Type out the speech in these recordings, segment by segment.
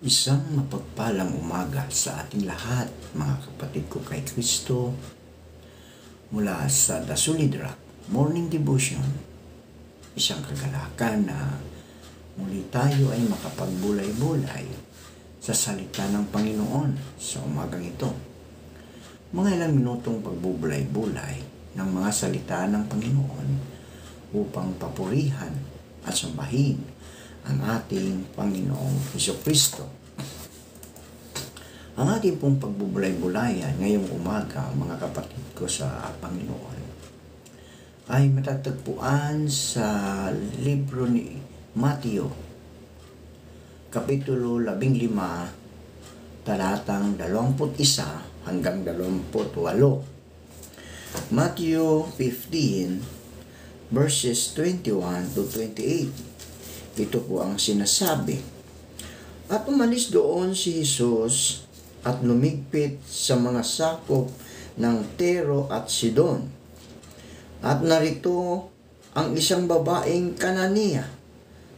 Isang mapagpalang umaga sa ating lahat, mga kapatid ko kay Kristo, mula sa The Solid Rock Morning Devotion. Isang kagalakan na muli tayo ay makapagbulay-bulay sa salita ng Panginoon sa umagang ito. Mga ilang minutong pagbubulay-bulay ng mga salita ng Panginoon upang papurihan at sambahin ang ating Panginoong Hesukristo. Ang ating pong pagbubulay-bulayan ngayong umaga, mga kapatid ko sa Panginoon, ay matatagpuan sa libro ni Mateo, Kapitulo 15, talatang 21 hanggang 28. Matthew 15, verses 21 to 28. Ito po ang sinasabi. At umalis doon si Jesus at lumigpit sa mga sakop ng Tiro at Sidon. At narito ang isang babaeng Kananea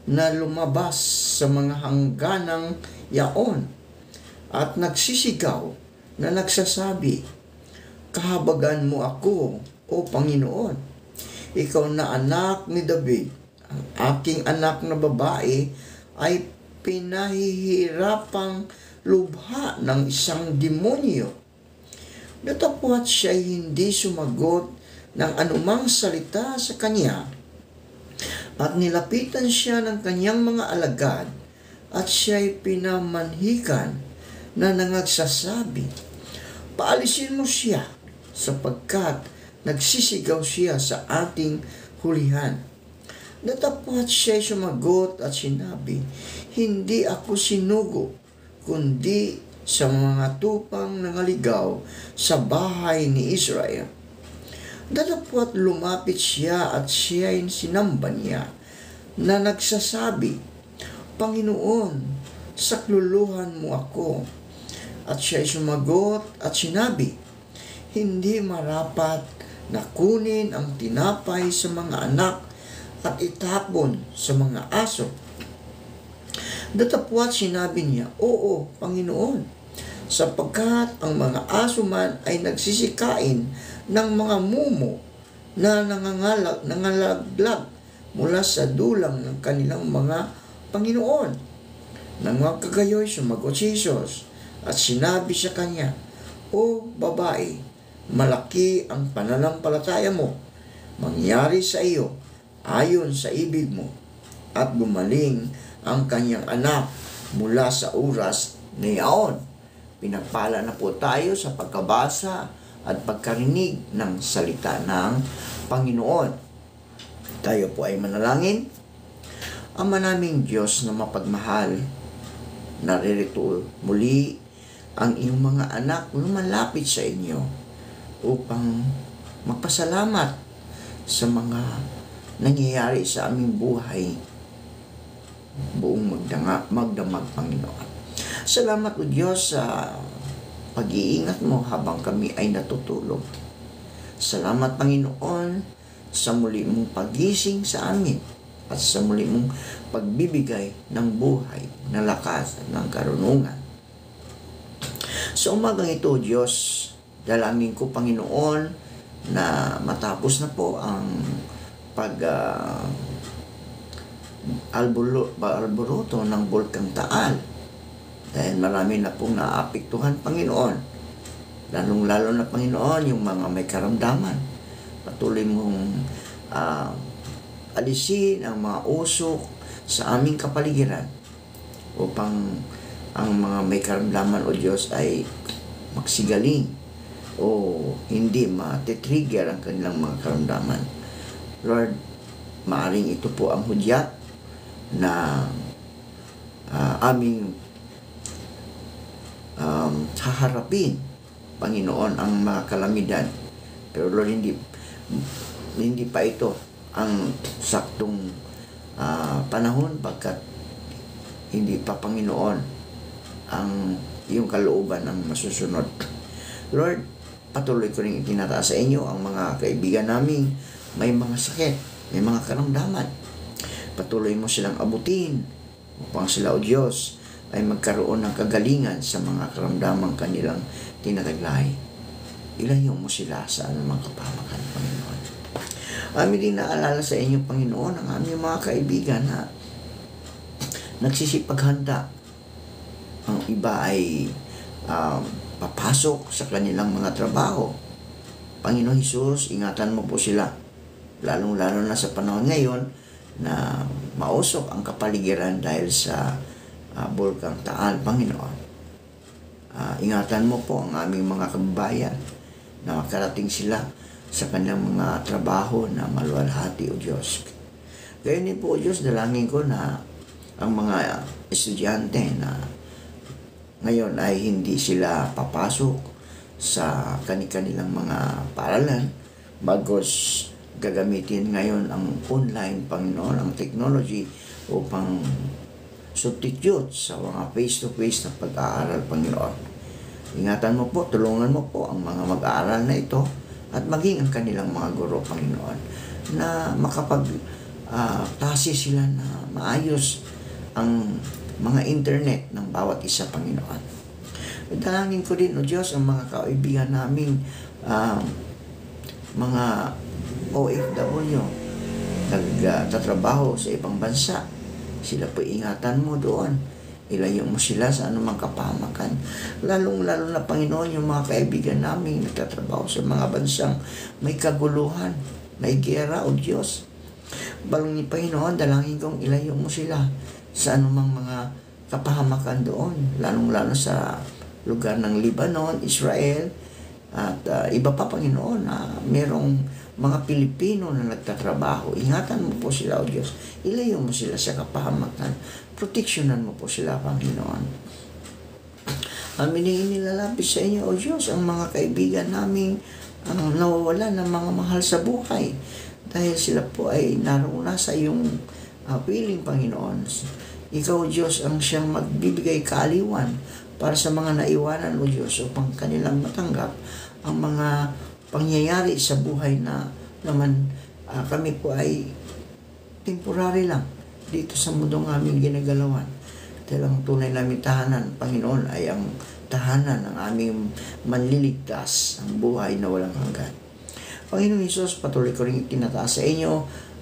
na lumabas sa mga hangganang yaon at nagsisigaw na nagsasabi, "Kahabagan mo ako, O Panginoon, ikaw na anak ni David. Ang aking anak na babae ay pinahihirapang lubha ng isang demonyo." Datapwat siya hindi sumagot ng anumang salita sa kanya, at nilapitan siya ng kanyang mga alagad, at siya'y pinamanhikan na nangagsasabi, "Paalisin mo siya, sapagkat nagsisigaw siya sa ating hulihan." Datapwat siya'y sumagot at sinabi, "Hindi ako sinugo, kundi sa mga tupang nangaligaw sa bahay ni Israel." Datapwat lumapit siya at siya'y sinamba niya na nagsasabi, "Panginoon, sakluluhan mo ako." At siya'y sumagot at sinabi, "Hindi marapat na kunin ang tinapay sa mga anak at itapon sa mga aso." Datapwat sinabi niya, "Oo, Panginoon, sapagkat ang mga aso man ay nagsisikain ng mga mumo na nangalaglag mula sa dulang ng kanilang mga Panginoon." Nang magkagayoy, sumagot si Jesus at sinabi sa kanya, "O babae, malaki ang pananampalataya mo. Mangyari sa iyo ayon sa ibig mo." At gumaling ang kanyang anak mula sa oras na iyon. Pinagpala na po tayo sa pagkabasa at pagkarinig ng salita ng Panginoon. Tayo po ay manalangin. Ama naming Diyos na mapagmahal, naririto muli ang iyong mga anak lumalapit sa inyo upang magpasalamat sa mga nangyayari sa aming buhay buong magdamag, Panginoon. Salamat o Diyos sa pag-iingat mo habang kami ay natutulog. Salamat, Panginoon, sa muli mong pagising sa amin at sa muli mong pagbibigay ng buhay, ng lakas at ng karunungan. Sa umagang ito, Diyos, dalangin ko, Panginoon, na matapos na po ang alboroto ng Bulkang Taal, dahil marami na pong naapektuhan, Panginoon, lalong-lalo na, Panginoon, yung mga may karamdaman. Patuloy mong alisin ang mga usok sa aming kapaligiran upang ang mga may karamdaman, o Diyos, ay magsigaling o hindi matitrigger ang kanilang mga karamdaman. Lord, maaring ito po ang hudyat na aming haharapin, Panginoon, ang mga kalamidad. Pero Lord, hindi pa ito ang saktong panahon, pagkat hindi pa, Panginoon, ang iyong kalooban ang masusunod. Lord, patuloy ko rin itinataas sa inyo ang mga kaibigan namin may mga sakit, may mga karamdaman. Patuloy mo silang abutin upang sila, O Diyos, ay magkaroon ng kagalingan sa mga karamdamang kanilang tinataglay. Ilayo mo sila sa anumang kapahamakan, Panginoon. Amin din naalala sa inyo, Panginoon, ang aming mga kaibigan na nagsisipaghanda. Ang iba ay papasok sa kanilang mga trabaho. Panginoon Hesus, ingatan mo po sila. Lalong-lalo na sa panahon ngayon na mausok ang kapaligiran dahil sa Bulkang Taal, Panginoon. Ingatan mo po ang aming mga kababayan na makarating sila sa kanilang mga trabaho na maluwalhati, O Diyos. Gayon din po, O Diyos, dalangin ko na ang mga estudyante na ngayon ay hindi sila papasok sa kanilang mga paaralan, bagos gagamitin ngayon ang online, Panginoon, ang technology upang substitute sa mga face-to-face na pag-aaral, Panginoon. Ingatan mo po, tulungan mo po ang mga mag-aaral na ito at maging ang kanilang mga guro, Panginoon, na makapag-tasi sila na maayos ang mga internet ng bawat isa, Panginoon. Dalangin ko din, O Diyos, ang mga kaibigan naming mga OFW nagtatrabaho sa ibang bansa. Sila po ingatan mo doon. Ilayo mo sila sa anumang kapahamakan. Lalong-lalo na, Panginoon, yung mga kaibigan namin nagtatrabaho sa mga bansang may kaguluhan, may giyera, O Diyos. Balong ni Panginoon, dalangin kong ilayo mo sila sa anumang mga kapahamakan doon. Lalong-lalo sa lugar ng Lebanon, Israel, at iba pa, Panginoon, na merong mga Pilipino na nagtatrabaho. Ingatan mo po sila, O Diyos. Ilayo mo sila sa kapahamakan. Proteksyonan mo po sila, Panginoon. Amin nilalapis sa inyo, O Diyos, ang mga kaibigan naming nawawala ng mga mahal sa buhay. Dahil sila po ay naroon sa iyong piling, Panginoon. Ikaw, O Diyos, ang siyang magbibigay kaaliwan para sa mga naiwanan, O Diyos, upang kanilang matanggap ang mga pangyayari sa buhay na naman kami po ay temporary lang dito sa mundong aming ginagalawan. Dahil ang tunay namin tahanan, Panginoon, ay ang tahanan ng aming manliligtas, ang buhay na walang hanggan. Panginoon Hesus, patuloy ko rin itinataas sa inyo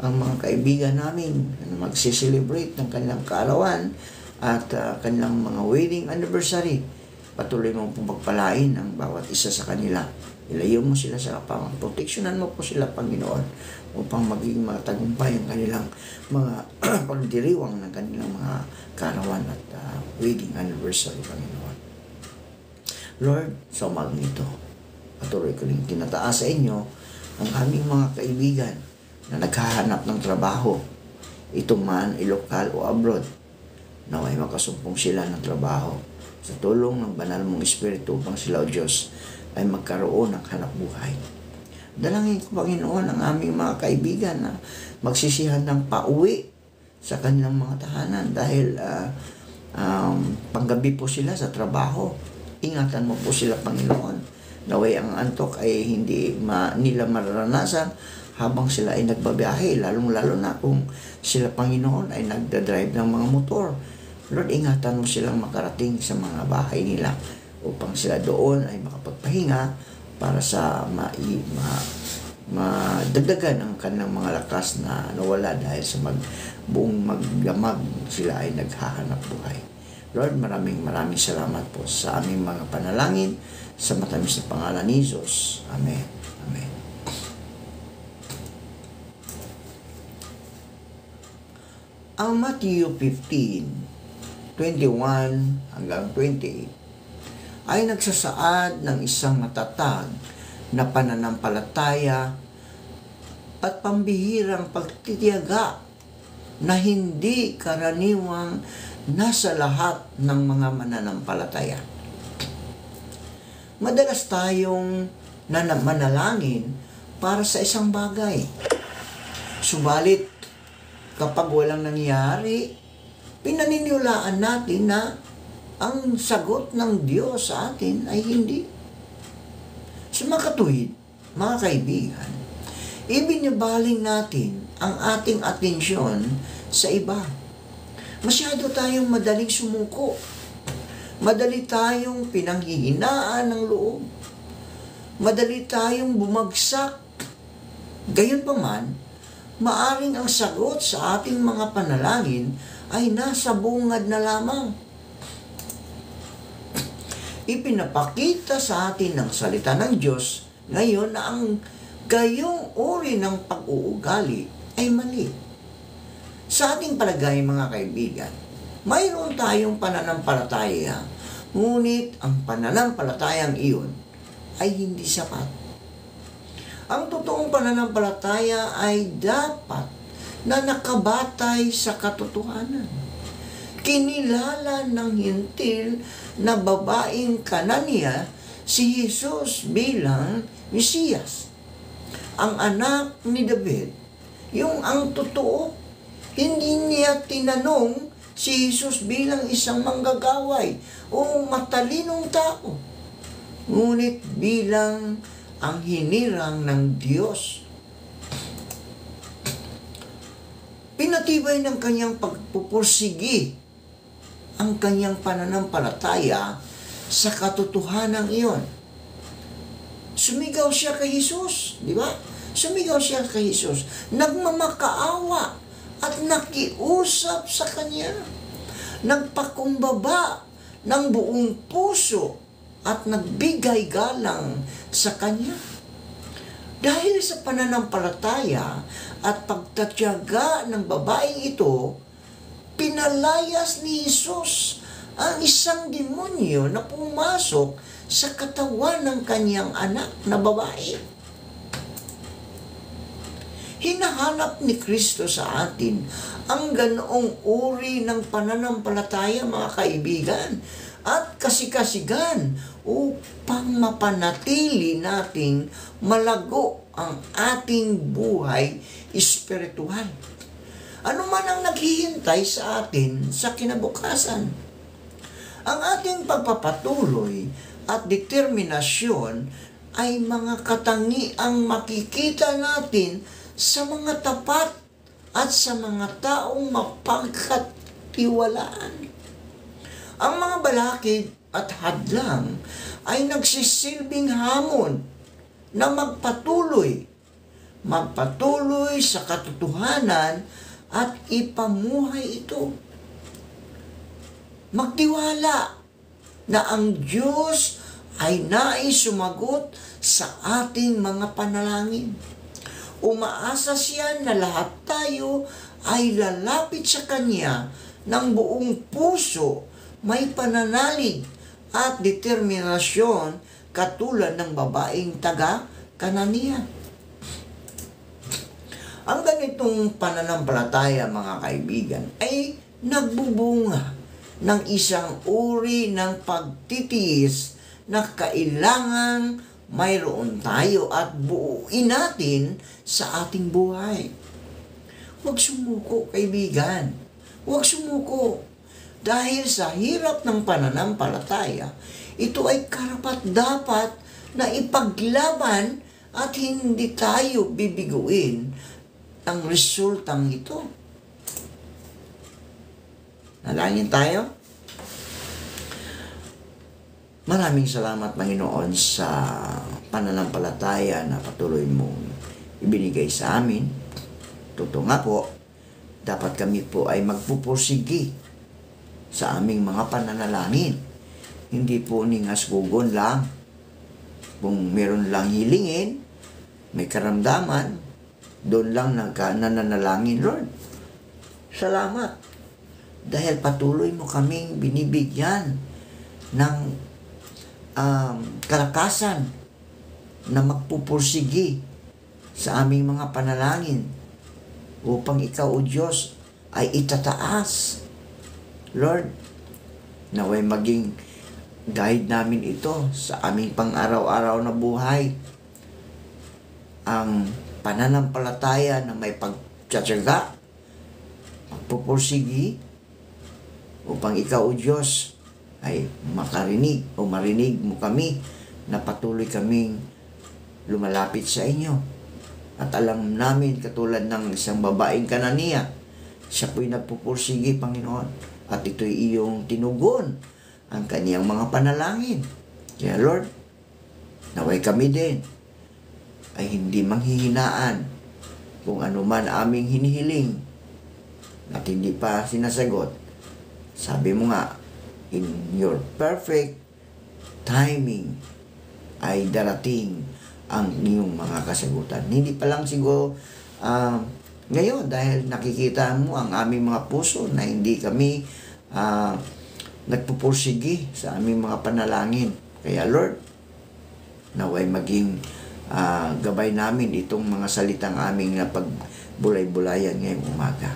ang mga kaibigan namin na magsiselebrate ng kanilang kaarawan at kanilang mga wedding anniversary. Patuloy mo pong pagpalain ang bawat isa sa kanila. Ilayo mo sila sa kapangan. Proteksyonan mo po sila, Panginoon, upang maging matagumpay ang kanilang mga pagdiriwang ng kanilang mga kaarawan at wedding anniversary, Panginoon. Lord, sa umagang ito, patuloy ko rin tinataas sa inyo ang aming mga kaibigan na naghahanap ng trabaho, ito man ay lokal o abroad, naway makasumpong sila ng trabaho sa tulong ng banal mong Espiritu upang sila, O Diyos, ay magkaroon ng hanap buhay. Dalangin ko, Panginoon, ang aming mga kaibigan na magsisihan ng pauwi sa kanilang mga tahanan dahil panggabi po sila sa trabaho. Ingatan mo po sila, Panginoon. Naway ang antok ay hindi nila mararanasan habang sila ay nagbabiyahe, lalong-lalo na kung sila, Panginoon, ay nagdadrive ng mga motor. Lord, ingatan mo silang makarating sa mga bahay nila upang sila doon ay makapagpahinga para sa madagdagan ang kanilang mga lakas na nawala dahil sa buong magdamag sila ay naghahanap buhay. Lord, maraming salamat po sa aming mga panalangin sa matamis na pangalan ni Jesus. Amen. Amen. Ang Matthew 15:21 hanggang 28 ay nagsasaad ng isang matatag na pananampalataya at pambihirang pagtitiyaga na hindi karaniwang nasa lahat ng mga mananampalataya. Madalas tayong manalangin para sa isang bagay. Subalit, kapag walang nangyari, pinaniniwalaan natin na ang sagot ng Diyos sa atin ay hindi. Sa mga katuwid, mga kaibigan, ibinibaling natin ang ating atensyon sa iba. Masyado tayong madaling sumuko Madali tayong pinanghihinaan ng loob. Madali tayong bumagsak. Gayunpaman, maaring ang sagot sa ating mga panalangin ay nasa bungad na lamang. Ipinapakita sa atin ng salita ng Diyos ngayon na ang gayong uri ng pag-uugali ay mali. Sa ating palagay, mga kaibigan, mayroon tayong pananampalataya, ngunit ang pananampalatayang iyon ay hindi sapat. Ang totoong pananampalataya ay dapat na nakabatay sa katotohanan. Kinilala ng hintil na babaeng Kanania si Jesus bilang Mesiyas, ang anak ni David, yung ang totoo. Hindi niya tinanong si Jesus bilang isang manggagaway o matalinong tao, ngunit bilang ang hinirang ng Diyos. Pinatibay ng kanyang pagpupursigi ang kanyang pananampalataya sa katotohanan iyon. Sumigaw siya kay Jesus, di ba? Sumigaw siya kay Jesus, nagmamakaawa at nakiusap sa kanya. Nagpakumbaba ng buong puso at nagbigay galang sa kanya. Dahil sa pananampalataya at pagtatyaga ng babaeng ito, pinalayas ni Jesus ang isang demonyo na pumasok sa katawan ng kanyang anak na babae. Hinahanap ni Kristo sa atin ang ganoong uri ng pananampalataya, mga kaibigan, at kasikasigan upang mapanatili nating malago ang ating buhay espiritual. Ano man ang naghihintay sa atin sa kinabukasan. Ang ating pagpapatuloy at determinasyon ay mga katangiang makikita natin sa mga tapat at sa mga taong mapagkatiwalaan. Ang mga balakid at hadlang ay nagsisilbing hamon na magpatuloy sa katotohanan at ipamuhay ito. Magtiwala na ang Diyos ay nais sumagot sa ating mga panalangin. Umaasa siya na lahat tayo ay lalapit sa Kanya ng buong puso, may pananalig at determinasyon katulad ng babaeng taga-Kanania. Ang ganitong pananampalataya, mga kaibigan, ay nagbubunga ng isang uri ng pagtitiis na kailangang mayroon tayo at buuin natin sa ating buhay. Huwag sumuko, kaibigan. Huwag sumuko. Dahil sa hirap ng pananampalataya, ito ay karapat-dapat na ipaglaban at hindi tayo bibiguin ang resultang ito. Nalangin tayo. Maraming salamat, Panginoon, sa pananampalataya na patuloy mong ibinigay sa amin. Totoo nga po, dapat kami po ay magpupursigi sa aming mga pananalangin. Hindi po ningasgugon lang. Kung meron lang hilingin, may karamdaman, doon lang nananalangin, Lord. Salamat. Dahil patuloy mo kaming binibigyan ng kalakasan na magpupursigi sa aming mga panalangin upang ikaw, O Diyos, ay itataas. Lord, naway maging guide namin ito sa aming pang-araw-araw na buhay. Ang pananampalataya na may pagtsatsaga, magpupursigi, upang ikaw, O Diyos, ay makarinig o marinig mo kami na patuloy kaming lumalapit sa inyo. At alam namin, katulad ng isang babaeng Kanania, siya po'y nagpupursigi, Panginoon. At ito'y iyong tinugon ang kaniyang mga panalangin. Kaya Lord, naway kami din ay hindi manghihinaan kung ano man aming hinihiling at hindi pa sinasagot. Sabi mo nga, in your perfect timing ay darating ang iyong mga kasagutan. Hindi pa lang siguro ngayon dahil nakikita mo ang aming mga puso na hindi kami nagpupursigi sa aming mga panalangin. Kaya Lord, naway maging gabay namin itong mga salitang aming na pagbulay-bulayan ngayong umaga.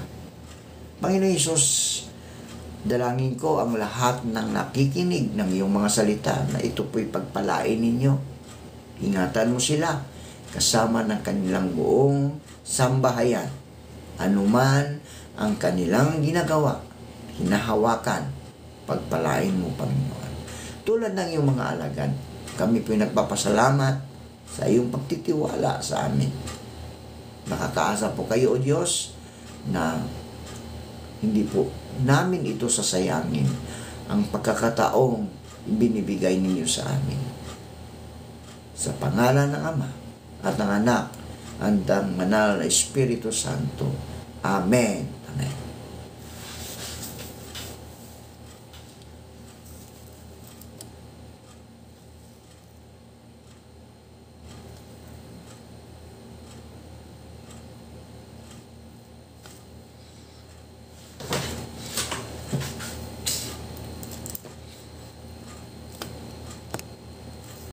Panginoon Hesus, dalangin ko ang lahat ng nakikinig ng iyong mga salita na ito po'y pagpalain ninyo. Ingatan mo sila kasama ng kanilang buong sambahayan. Anuman ang kanilang ginagawa, hinahawakan, pagpalain mo, Panginoon. Tulad ng iyong mga alagad, kami po'y nagpapasalamat sa iyong pagtitiwala sa amin. Nakakaasa po kayo, O Diyos, na hindi po namin ito sasayangin ang pagkakataong binibigay ninyo sa amin. Sa pangalan ng Ama at ng Anak at ng Banal na Espiritu Santo. Amen.